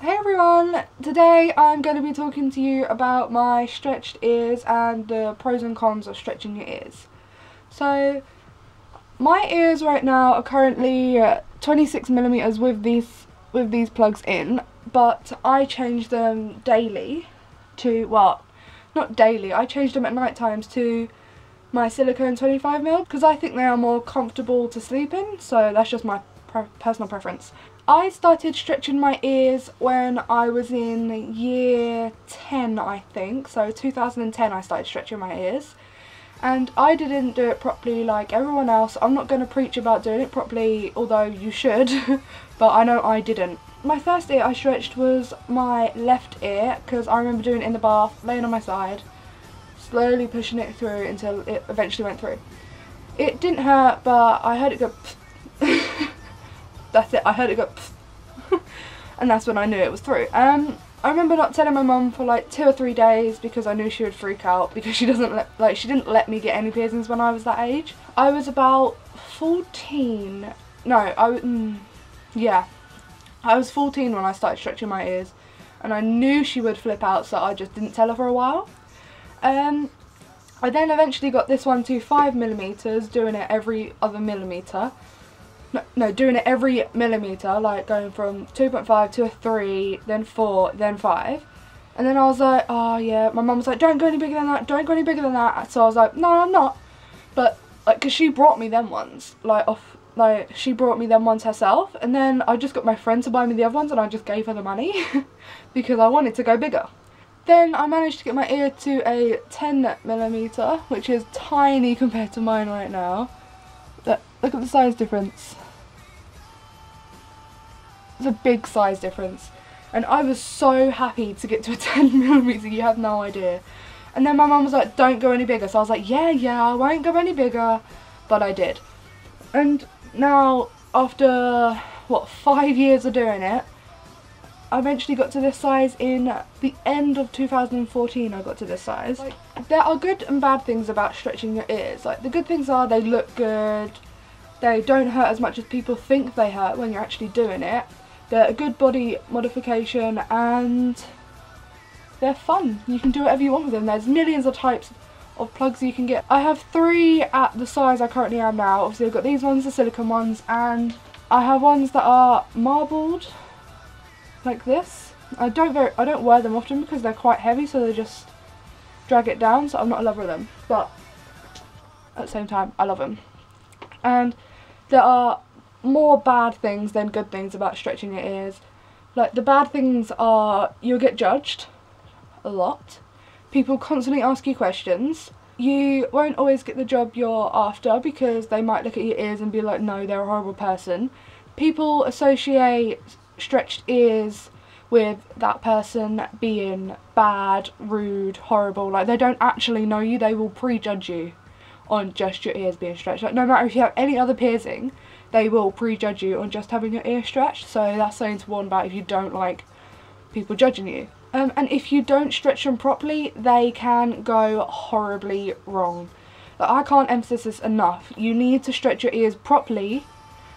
Hey everyone! Today I'm going to be talking to you about my stretched ears and the pros and cons of stretching your ears. So, my ears right now are currently 26mm with these plugs in, but I change them daily to, well, not daily, I change them at night times to my silicone 25mm because I think they are more comfortable to sleep in, so that's just my personal preference. I started stretching my ears when I was in year 10, I think, so 2010 I started stretching my ears, and I didn't do it properly like everyone else. I'm not going to preach about doing it properly, although you should, but I know I didn't. My first ear I stretched was my left ear, because I remember doing it in the bath, laying on my side, slowly pushing it through until it eventually went through. It didn't hurt, but I heard it go that's it, I heard it go and that's when I knew it was through. I remember not telling my mum for like 2 or 3 days because I knew she would freak out, because she didn't let me get any piercings when I was that age. I was about 14. No, I was 14 when I started stretching my ears, and I knew she would flip out, so I just didn't tell her for a while. I then eventually got this one to 5mm, doing it every other millimetre. No, doing it every millimetre, like going from 2.5 to a 3, then 4, then 5. And then I was like, oh yeah, my mum was like, don't go any bigger than that, don't go any bigger than that. So I was like, no, I'm not. But, like, because she brought me them ones, she brought me them ones herself. And then I just got my friend to buy me the other ones, and I just gave her the money because I wanted to go bigger. Then I managed to get my ear to a 10mm, which is tiny compared to mine right now. Look at the size difference. It's a big size difference, and I was so happy to get to a 10mm, you have no idea. And then my mum was like, don't go any bigger, so I was like, yeah, I won't go any bigger, but I did. And now, after, what, 5 years of doing it, I eventually got to this size in the end of 2014. I got to this size. Like, there are good and bad things about stretching your ears. Like, the good things are they look good, they don't hurt as much as people think they hurt when you're actually doing it. They're a good body modification, and they're fun. You can do whatever you want with them. There's millions of types of plugs you can get. I have 3 at the size I currently am now. Obviously I've got these ones, the silicone ones, and I have ones that are marbled, like this. I don't wear them often because they're quite heavy, so they just drag it down, so I'm not a lover of them. But at the same time, I love them. And there are more bad things than good things about stretching your ears. Like, the bad things are you'll get judged a lot. People constantly ask you questions. You won't always get the job you're after because they might look at your ears and be like, no, they're a horrible person. People associate stretched ears with that person being bad, rude, horrible. Like, they don't actually know you, they will prejudge you on just your ears being stretched. Like, no matter if you have any other piercing, they will prejudge you on just having your ear stretched, so that's something to warn about if you don't like people judging you. And if you don't stretch them properly, they can go horribly wrong. Like, I can't emphasize this enough. You need to stretch your ears properly.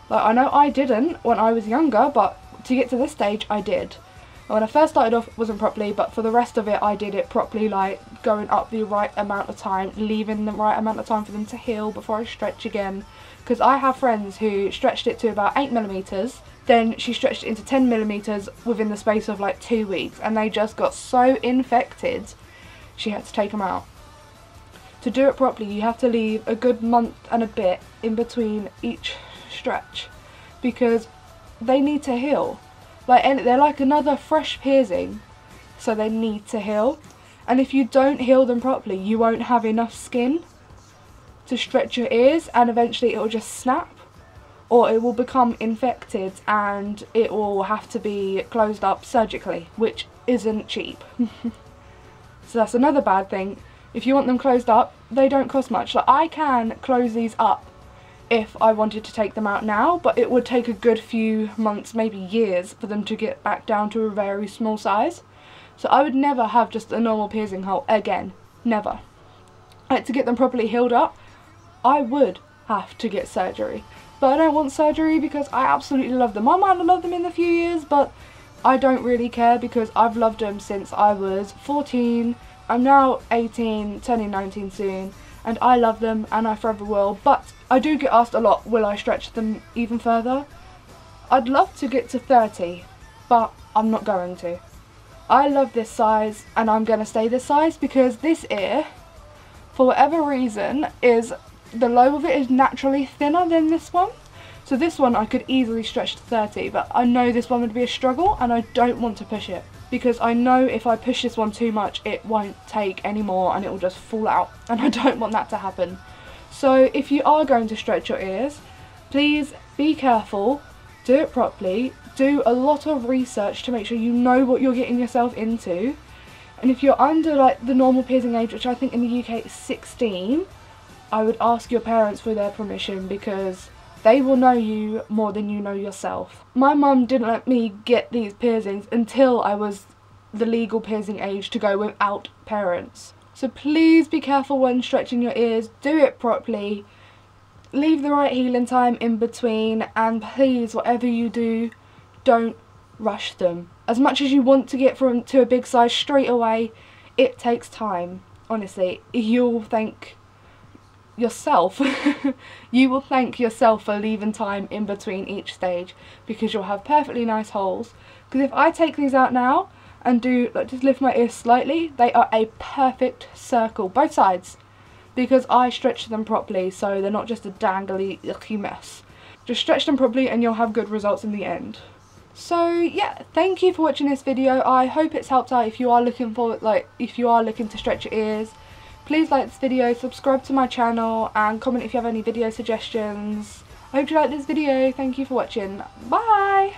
Like, I know I didn't when I was younger, but to get to this stage, I did. When I first started off, it wasn't properly, but for the rest of it, I did it properly, like going up the right amount of time, leaving the right amount of time for them to heal before I stretch again. Because I have friends who stretched it to about 8mm, then she stretched it into 10mm within the space of like 2 weeks, and they just got so infected, she had to take them out. To do it properly, you have to leave a good month and a bit in between each stretch, because they need to heal. Like, and they're like another fresh piercing, so they need to heal. And if you don't heal them properly, you won't have enough skin to stretch your ears, and eventually it will just snap, or it will become infected and it will have to be closed up surgically, which isn't cheap. So that's another bad thing. If you want them closed up, they don't cost much. Like, I can close these up if I wanted to take them out now, but it would take a good few months, maybe years, for them to get back down to a very small size. So I would never have just a normal piercing hole again. Never. Like, to get them properly healed up, I would have to get surgery. But I don't want surgery because I absolutely love them. I might not love them in a few years, but I don't really care because I've loved them since I was 14. I'm now 18, turning 19 soon, and I love them and I forever will. But I do get asked a lot, will I stretch them even further? I'd love to get to 30, but I'm not going to. I love this size and I'm going to stay this size because this ear, for whatever reason, the lobe of it is naturally thinner than this one. So this one I could easily stretch to 30, but I know this one would be a struggle and I don't want to push it. Because I know if I push this one too much, it won't take anymore and it will just fall out. And I don't want that to happen. So if you are going to stretch your ears, please be careful, do it properly, do a lot of research to make sure you know what you're getting yourself into. And if you're under like the normal piercing age, which I think in the UK is 16, I would ask your parents for their permission because they will know you more than you know yourself. My mum didn't let me get these piercings until I was the legal piercing age to go without parents. So please be careful when stretching your ears, do it properly, leave the right healing time in between, and please, whatever you do, don't rush them. As much as you want to get to a big size straight away, it takes time. Honestly, you'll thank yourself you will thank yourself for leaving time in between each stage, because you'll have perfectly nice holes. Because if I take these out now and do like just lift my ears slightly, they are a perfect circle, both sides, because I stretch them properly, so they're not just a dangly icky mess. Just stretch them properly and you'll have good results in the end. So yeah, thank you for watching this video. I hope it's helped out if you are looking to stretch your ears. Please like this video, subscribe to my channel, and comment if you have any video suggestions. I hope you liked this video. Thank you for watching. Bye!